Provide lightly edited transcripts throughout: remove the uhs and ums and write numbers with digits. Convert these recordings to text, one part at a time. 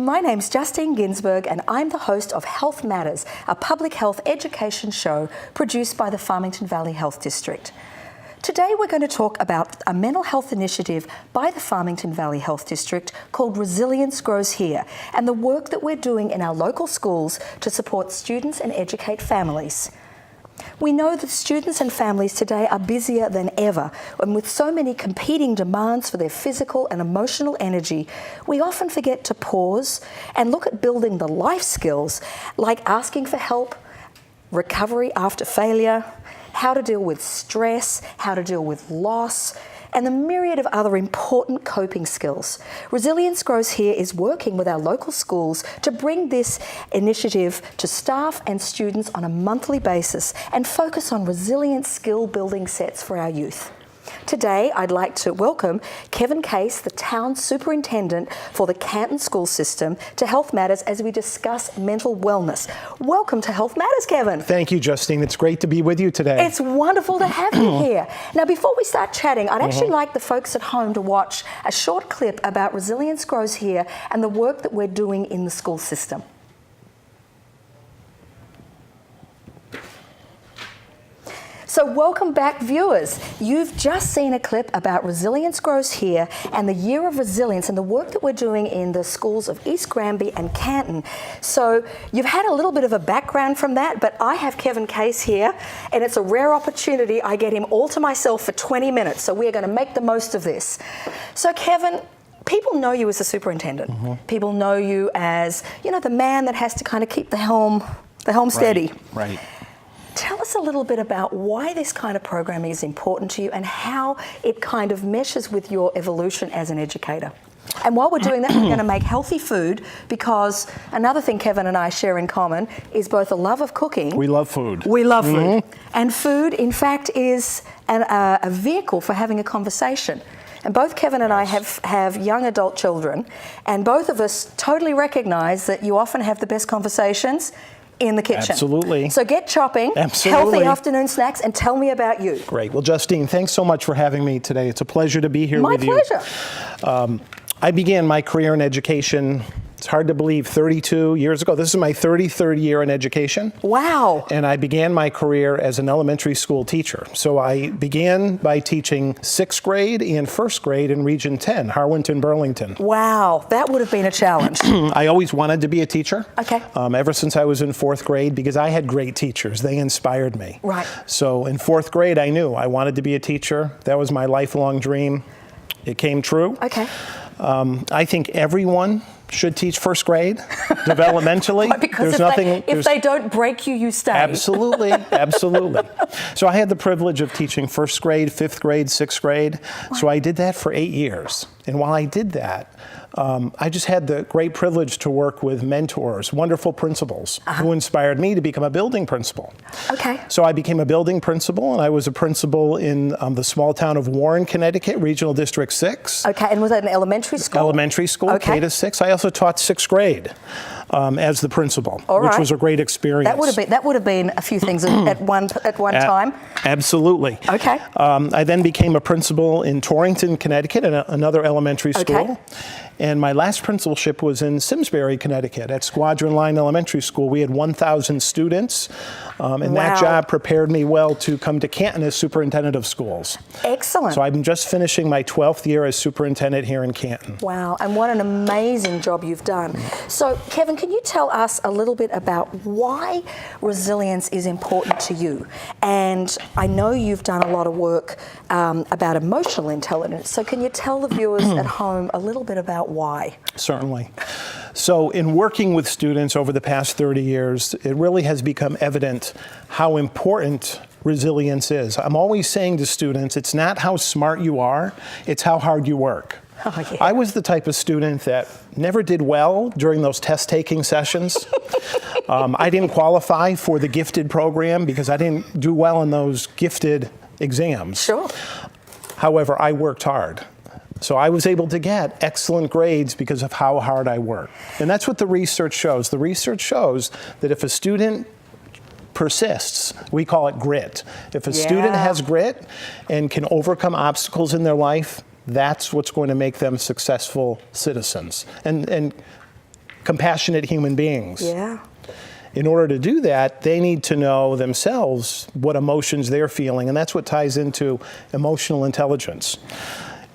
my name's Justine Ginsberg and I'm the host of Health Matters, a public health education show produced by the Farmington Valley Health District. Today we're going to talk about a mental health initiative by the Farmington Valley Health District called Resilience Grows Here, and the work that we're doing in our local schools to support students and educate families. We know that students and families today are busier than ever, and with so many competing demands for their physical and emotional energy, we often forget to pause and look at building the life skills like asking for help, recovery after failure, how to deal with stress, how to deal with loss, and the myriad of other important coping skills. Resilience Grows Here is working with our local schools to bring this initiative to staff and students on a monthly basis and focus on resilient skill building sets for our youth. Today, I'd like to welcome Kevin Case, the town superintendent for the Canton school system, to Health Matters as we discuss mental wellness. Welcome to Health Matters, Kevin. Thank you, Justine. It's great to be with you today. It's wonderful to have you here. Now, before we start chatting, I'd actually like the folks at home to watch a short clip about Resilience Grows Here and the work that we're doing in the school system. So welcome back, viewers. You've just seen a clip about Resilience Grows Here and the Year of Resilience and the work that we're doing in the schools of East Granby and Canton. So you've had a little bit of a background from that, but I have Kevin Case here, and it's a rare opportunity. I get him all to myself for 20 minutes, so we're going to make the most of this. So Kevin, people know you as a superintendent. People know you as, you know, the man that has to kind of keep the helm steady. Right. Tell us a little bit about why this kind of programming is important to you and how it kind of meshes with your evolution as an educator. And while we're doing that, we're going to make healthy food, because another thing Kevin and I share in common is both a love of cooking. We love food. We love food. And food, in fact, is a vehicle for having a conversation. And both Kevin and I have young adult children, and both of us totally recognize that you often have the best conversations in the kitchen. Absolutely. So get chopping, Absolutely. Healthy afternoon snacks, and tell me about you. Great. Well, Justine, thanks so much for having me today. It's a pleasure to be here with you. My pleasure. I began my career in education, it's hard to believe, 32 years ago. This is my 33rd year in education. Wow. And I began my career as an elementary school teacher. So I began by teaching 6th grade and 1st grade in Region 10, Harwinton, Burlington. Wow, that would have been a challenge. I always wanted to be a teacher. Okay. Ever since I was in 4th grade, because I had great teachers. They inspired me. Right. So in 4th grade, I knew I wanted to be a teacher. That was my lifelong dream. It came true. Okay. I think everyone should teach 1st grade developmentally. Because if they don't break you, you stay. Absolutely, absolutely. So I had the privilege of teaching 1st grade, 5th grade, 6th grade. So I did that for 8 years. And while I did that, I just had the great privilege to work with mentors, wonderful principals who inspired me to become a building principal. Okay. So I became a building principal, and I was a principal in the small town of Warren, Connecticut, Regional District 6. Okay, and was that an elementary school? Elementary school, Okay. K to 6. I also taught 6th grade as the principal, which was a great experience. That would have been a few things at one time. Absolutely. Okay. I then became a principal in Torrington, Connecticut, another elementary school. Okay. And my last principalship was in Simsbury, Connecticut, at Squadron Line Elementary School. We had 1,000 students, and that job prepared me well to come to Canton as superintendent of schools. Excellent. So I'm just finishing my 12th year as superintendent here in Canton. Wow, and what an amazing job you've done. So, Kevin, can you tell us a little bit about why resilience is important to you? And I know you've done a lot of work about emotional intelligence, so can you tell the viewers at home a little bit about why? Certainly. So in working with students over the past 30 years, it really has become evident how important resilience is. I'm always saying to students, it's not how smart you are, it's how hard you work. Oh, yeah. I was the type of student that never did well during those test-taking sessions. I didn't qualify for the gifted program because I didn't do well in those gifted exams. Sure. However, I worked hard. So I was able to get excellent grades because of how hard I worked. And that's what the research shows. The research shows that if a student persists, we call it grit. If a student has grit and can overcome obstacles in their life, that's what's going to make them successful citizens. And compassionate human beings. Yeah. In order to do that, they need to know themselves what emotions they're feeling, and that's what ties into emotional intelligence.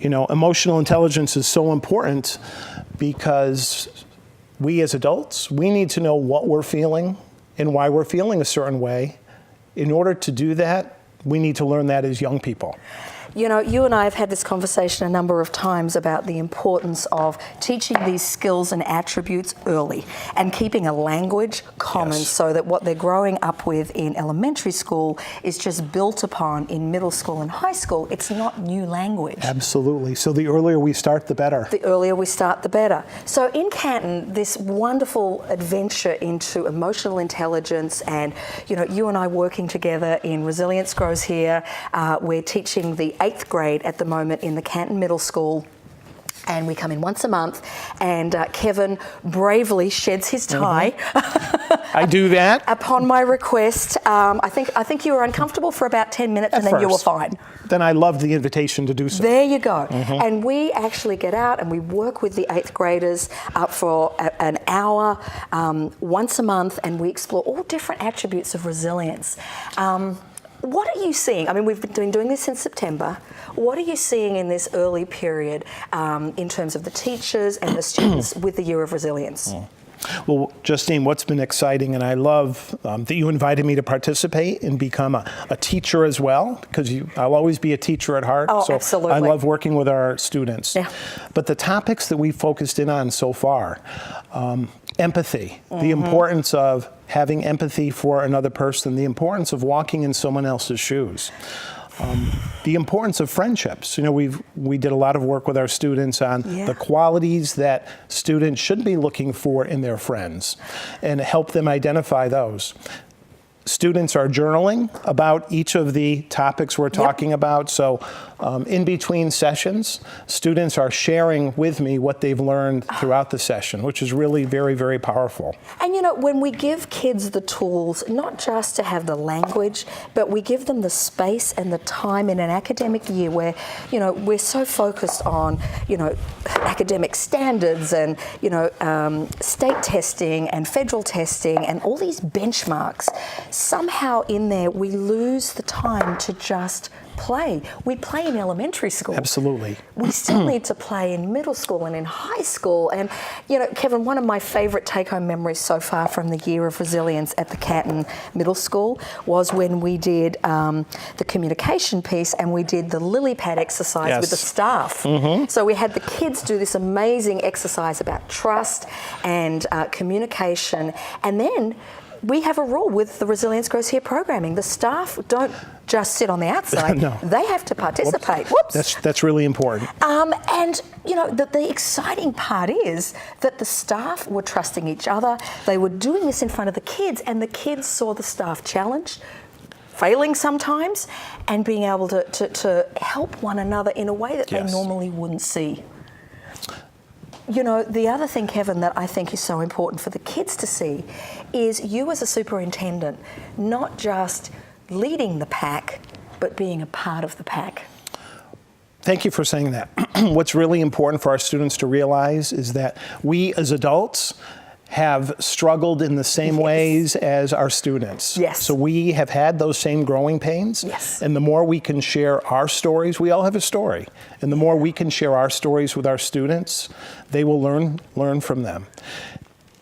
You know, emotional intelligence is so important because we as adults, we need to know what we're feeling and why we're feeling a certain way. In order to do that, we need to learn that as young people. You know, you and I have had this conversation a number of times about the importance of teaching these skills and attributes early and keeping a language common so that what they're growing up with in elementary school is just built upon in middle school and high school. It's not new language. Absolutely. So the earlier we start, the better. The earlier we start, the better. So in Canton, this wonderful adventure into emotional intelligence and, you know, you and I working together in Resilience Grows Here. We're teaching the 8th grade at the moment in the Canton Middle School, and we come in once a month, and Kevin bravely sheds his tie. I do that. Upon my request. I think you were uncomfortable for about 10 minutes At and then you were first. fine. Then I loved the invitation to do so. There you go. And we actually get out and we work with the 8th graders for an hour once a month, and we explore all different attributes of resilience. What are you seeing? I mean, we've been doing this since September. What are you seeing in this early period in terms of the teachers and the students with the Year of Resilience? Well, Justine, what's been exciting, and I love that you invited me to participate and become a teacher as well, because I'll always be a teacher at heart. Oh, so absolutely. I love working with our students. Yeah. But the topics that we focused in on so far, empathy, the importance of having empathy for another person, the importance of walking in someone else's shoes. The importance of friendships. You know, we did a lot of work with our students on the qualities that students should be looking for in their friends and help them identify those. Students are journaling about each of the topics we're talking about. So in between sessions, students are sharing with me what they've learned throughout the session, which is really very, very powerful. And you know, when we give kids the tools, not just to have the language, but we give them the space and the time in an academic year where, you know, we're so focused on, you know, academic standards and, you know, state testing and federal testing and all these benchmarks. Somehow in there we lose the time to just play. We play in elementary school. Absolutely. We still need to play in middle school and in high school. And, you know, Kevin, one of my favourite take-home memories so far from the Year of Resilience at the Canton Middle School was when we did the communication piece and we did the lily pad exercise with the staff. So we had the kids do this amazing exercise about trust and communication, and then we have a rule with the Resilience Grows Here programming. The staff don't just sit on the outside. No. They have to participate. Whoops. That's really important. And, you know, the exciting part is that the staff were trusting each other. They were doing this in front of the kids, and the kids saw the staff challenged, failing sometimes, and being able to help one another in a way that they normally wouldn't see. You know, the other thing, Kevin, that I think is so important for the kids to see is you as a superintendent not just leading the pack, but being a part of the pack. Thank you for saying that. What's really important for our students to realize is that we as adults have struggled in the same ways as our students. Yes. So we have had those same growing pains. Yes. And the more we can share our stories, we all have a story. And the more we can share our stories with our students, they will learn from them.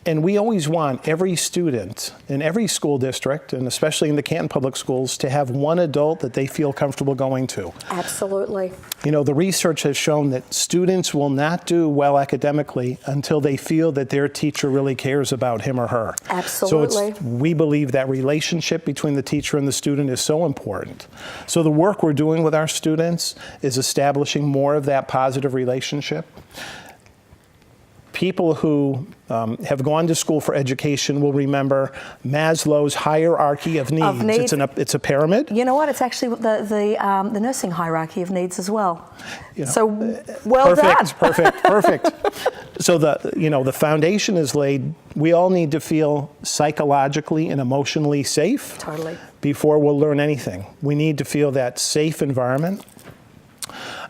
And we always want every student in every school district, and especially in the Canton Public Schools, to have one adult that they feel comfortable going to. Absolutely. You know, the research has shown that students will not do well academically until they feel that their teacher really cares about him or her. Absolutely. So we believe that relationship between the teacher and the student is so important. So the work we're doing with our students is establishing more of that positive relationship. People who have gone to school for education will remember Maslow's hierarchy of needs. It's a pyramid. You know what? It's actually the nursing hierarchy of needs as well. You know, so well done. Perfect. So the foundation is laid. We all need to feel psychologically and emotionally safe. Totally. Before we'll learn anything. We need to feel that safe environment.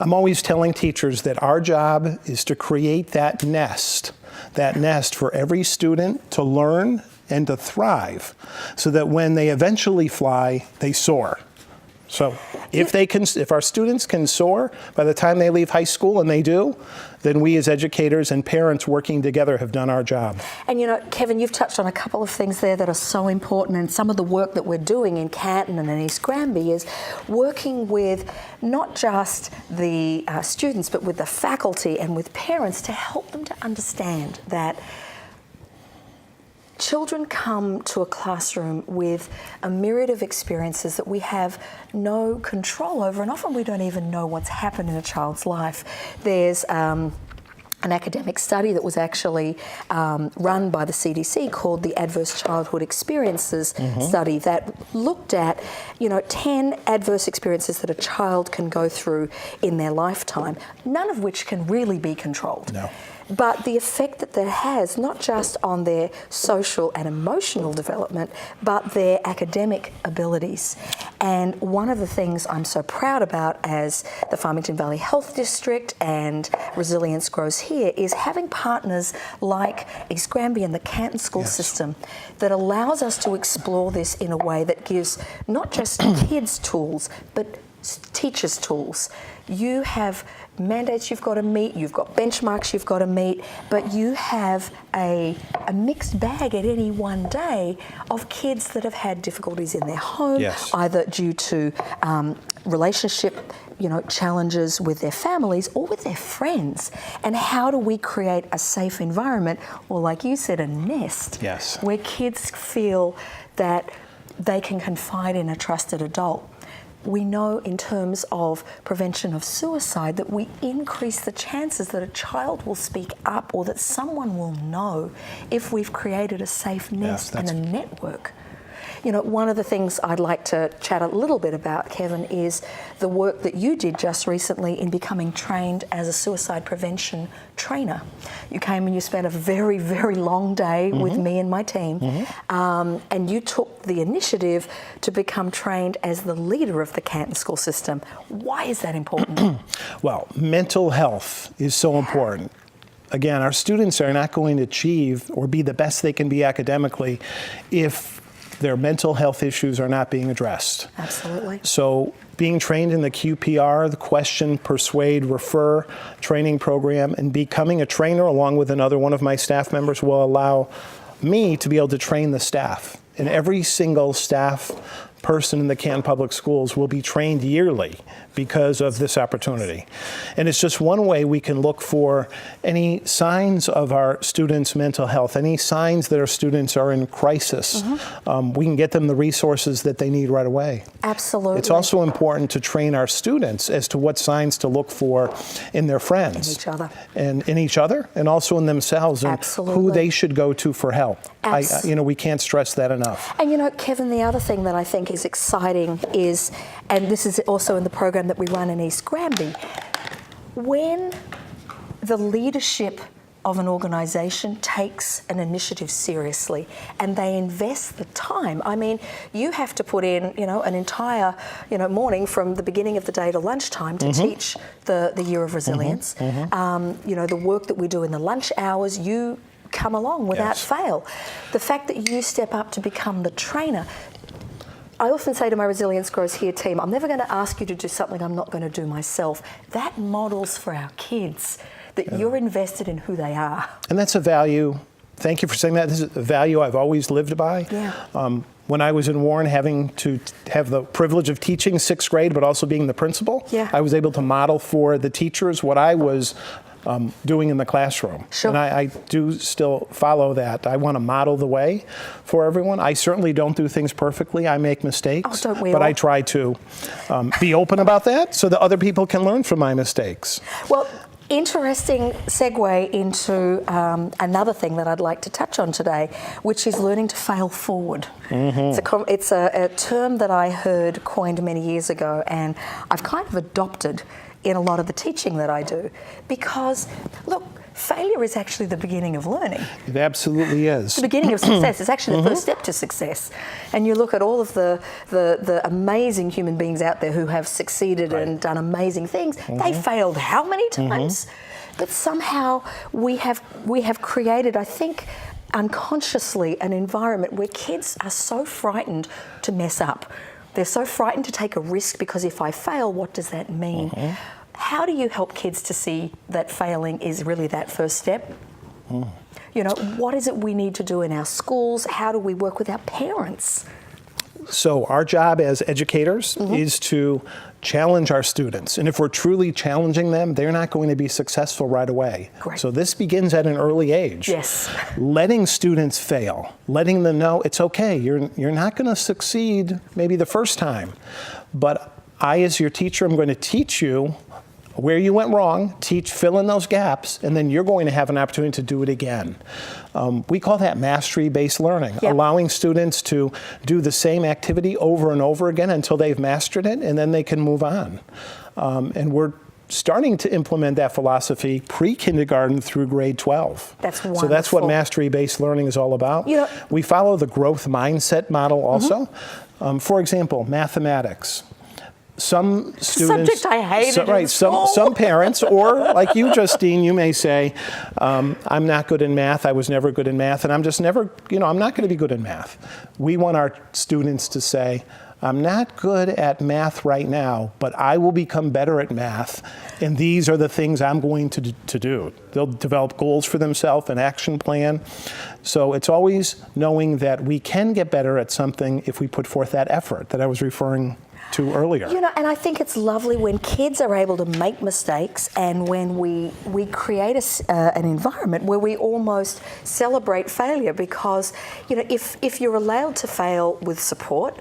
I'm always telling teachers that our job is to create that nest that nest for every student to learn and to thrive, so that when they eventually fly, they soar. So if our students can soar by the time they leave high school, and they do, then we as educators and parents working together have done our job. And you know, Kevin, you've touched on a couple of things there that are so important, and some of the work that we're doing in Canton and in East Granby is working with not just the students, but with the faculty and with parents to help them to understand that children come to a classroom with a myriad of experiences that we have no control over, and often we don't even know what's happened in a child's life. There's an academic study that was actually run by the CDC called the Adverse Childhood Experiences Study that looked at, 10 adverse experiences that a child can go through in their lifetime, none of which can really be controlled. No. But the effect that has, not just on their social and emotional development, but their academic abilities. And one of the things I'm so proud about as the Farmington Valley Health District and Resilience Grows Here is having partners like East Granby and the Canton school system that allows us to explore this in a way that gives not just kids tools, but teachers tools. You have mandates you've got to meet, you've got benchmarks you've got to meet, but you have a mixed bag at any one day of kids that have had difficulties in their home, either due to relationship challenges with their families or with their friends. And how do we create a safe environment, or like you said, a nest, where kids feel that they can confide in a trusted adult? We know in terms of prevention of suicide that we increase the chances that a child will speak up or that someone will know if we've created a safe nest and a network. One of the things I'd like to chat a little bit about, Kevin, is the work that you did just recently in becoming trained as a suicide prevention trainer. You came and you spent a very, very long day with me and my team, and you took the initiative to become trained as the leader of the Canton school system. Why is that important? Well, mental health is so important. Again, our students are not going to achieve or be the best they can be academically if their mental health issues are not being addressed. Absolutely. So being trained in the QPR, the Question, Persuade, Refer training program, and becoming a trainer along with another one of my staff members will allow me to be able to train the staff. And every single staff person in the Canton Public Schools will be trained yearly because of this opportunity. And it's just one way we can look for any signs of our students' mental health, any signs that our students are in crisis. We can get them the resources that they need right away. Absolutely. It's also important to train our students as to what signs to look for in their friends. In each other. And in each other, and also in themselves, and who they should go to for help. We can't stress that enough. And Kevin, the other thing that I think is exciting is, and this is also in the program that we run in East Granby, when the leadership of an organisation takes an initiative seriously and they invest the time. I mean, you have to put in, an entire, morning from the beginning of the day to lunchtime to teach the Year of Resilience. The work that we do in the lunch hours, you come along without fail. The fact that you step up to become the trainer. I often say to my Resilience Grows Here team, I'm never going to ask you to do something I'm not going to do myself. That models for our kids that you're invested in who they are. And that's a value. Thank you for saying that. This is a value I've always lived by. When I was in Warren, having to have the privilege of teaching 6th grade, but also being the principal, I was able to model for the teachers what I was doing in the classroom. And I do still follow that. I want to model the way for everyone. I certainly don't do things perfectly. I make mistakes. But I try to be open about that so that other people can learn from my mistakes. Well, interesting segue into another thing that I'd like to touch on today, which is learning to fail forward. It's a term that I heard coined many years ago, and I've kind of adopted in a lot of the teaching that I do, because look, failure is actually the beginning of learning. It absolutely is. The beginning of success. It's actually the first step to success. And you look at all of the amazing human beings out there who have succeeded and done amazing things. They failed how many times? But somehow we have created, I think, unconsciously an environment where kids are so frightened to mess up. They're so frightened to take a risk because if I fail, what does that mean? How do you help kids to see that failing is really that first step? You know, what is it we need to do in our schools? How do we work with our parents? So our job as educators is to challenge our students. And if we're truly challenging them, they're not going to be successful right away. Correct. So this begins at an early age. Yes. Letting students fail, letting them know it's okay, you're not going to succeed maybe the first time. But I, as your teacher, am going to teach you where you went wrong, fill in those gaps, and then you're going to have an opportunity to do it again. We call that mastery-based learning, allowing students to do the same activity over and over again until they've mastered it, and then they can move on. And we're starting to implement that philosophy pre-kindergarten through grade 12. That's wonderful. So that's what mastery-based learning is all about. You know, we follow the growth mindset model also. For example, mathematics. Some students, subject I hated in school. Some parents, or like you, Justine, you may say, I'm not good in math, I was never good in math, and I'm just never, I'm not going to be good in math. We want our students to say, I'm not good at math right now, but I will become better at math, and these are the things I'm going to do. They'll develop goals for themselves, an action plan. So it's always knowing that we can get better at something if we put forth that effort that I was referring to earlier. And I think it's lovely when kids are able to make mistakes, and when we create an environment where we almost celebrate failure, because if you're allowed to fail with support,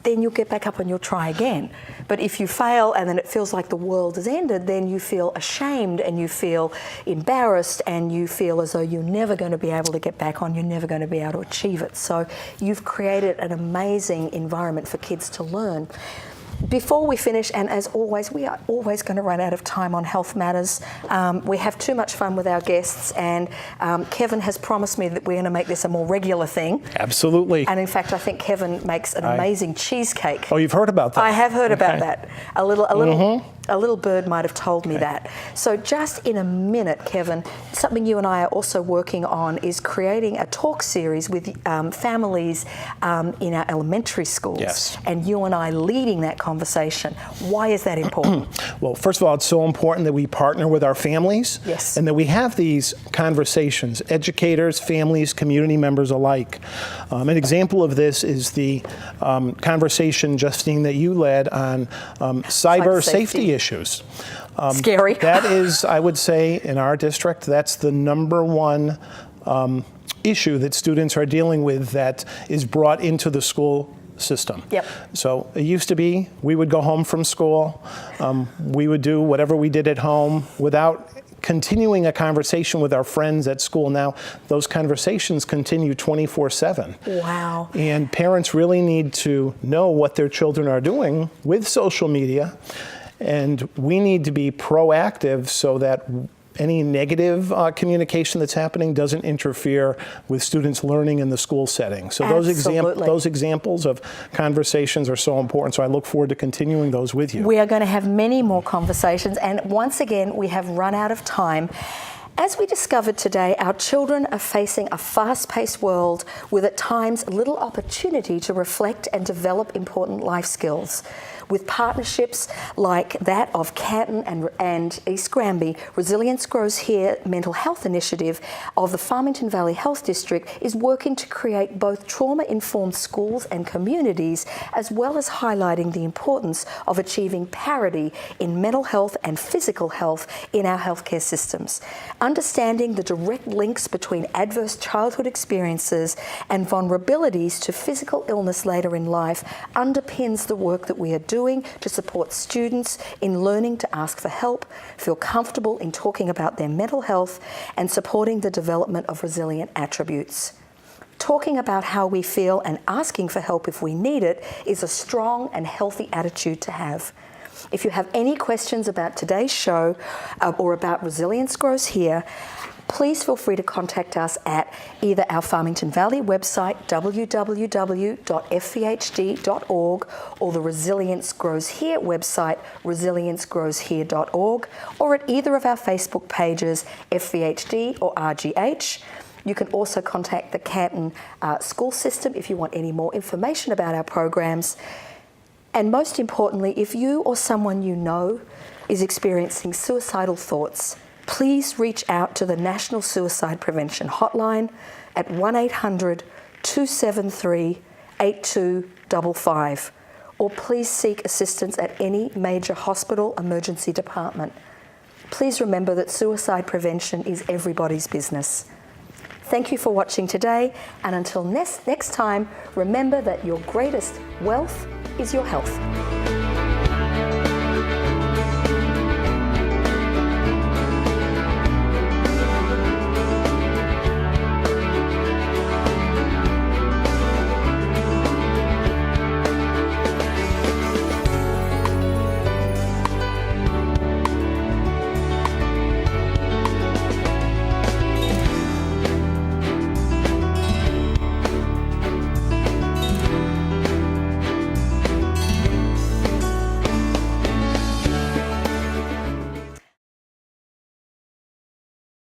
then you'll get back up and you'll try again. But if you fail and then it feels like the world has ended, then you feel ashamed and you feel embarrassed and you feel as though you're never going to be able to get back on, you're never going to be able to achieve it. So you've created an amazing environment for kids to learn. Before we finish, and as always, we are always going to run out of time on Health Matters. We have too much fun with our guests, and Kevin has promised me that we're going to make this a more regular thing. Absolutely. And in fact, I think Kevin makes an amazing cheesecake. Oh, you've heard about that? I have heard about that. A little bird might have told me that. So just in a minute, Kevin, something you and I are also working on is creating a talk series with families in our elementary schools. Yes. And you and I leading that conversation. Why is that important? Well, first of all, it's so important that we partner with our families. Yes. And that we have these conversations, educators, families, community members alike. An example of this is the conversation, Justine, that you led on cyber safety issues. Scary. That is, I would say, in our district, that's the number one issue that students are dealing with that is brought into the school system. Yep. So it used to be we would go home from school, we would do whatever we did at home without continuing a conversation with our friends at school. Now those conversations continue 24/7. Wow. And parents really need to know what their children are doing with social media, and we need to be proactive so that any negative communication that's happening doesn't interfere with students learning in the school setting. So those examples of conversations are so important. So I look forward to continuing those with you. We are going to have many more conversations. And once again, we have run out of time. As we discovered today, our children are facing a fast-paced world with at times little opportunity to reflect and develop important life skills. With partnerships like that of Canton and East Granby, Resilience Grows Here mental health initiative of the Farmington Valley Health District is working to create both trauma-informed schools and communities, as well as highlighting the importance of achieving parity in mental health and physical health in our healthcare systems. Understanding the direct links between adverse childhood experiences and vulnerabilities to physical illness later in life underpins the work that we are doing to support students in learning to ask for help, feel comfortable in talking about their mental health, and supporting the development of resilient attributes. Talking about how we feel and asking for help if we need it is a strong and healthy attitude to have. If you have any questions about today's show or about Resilience Grows Here, please feel free to contact us at either our Farmington Valley website, www.fvhd.org, or the Resilience Grows Here website, resiliencegrowshere.org, or at either of our Facebook pages, FVHD or RGH. You can also contact the Canton school system if you want any more information about our programs. And most importantly, if you or someone you know is experiencing suicidal thoughts, please reach out to the National Suicide Prevention Hotline at 1-800-273-8255, or please seek assistance at any major hospital emergency department. Please remember that suicide prevention is everybody's business. Thank you for watching today, and until next time, remember that your greatest wealth is your health.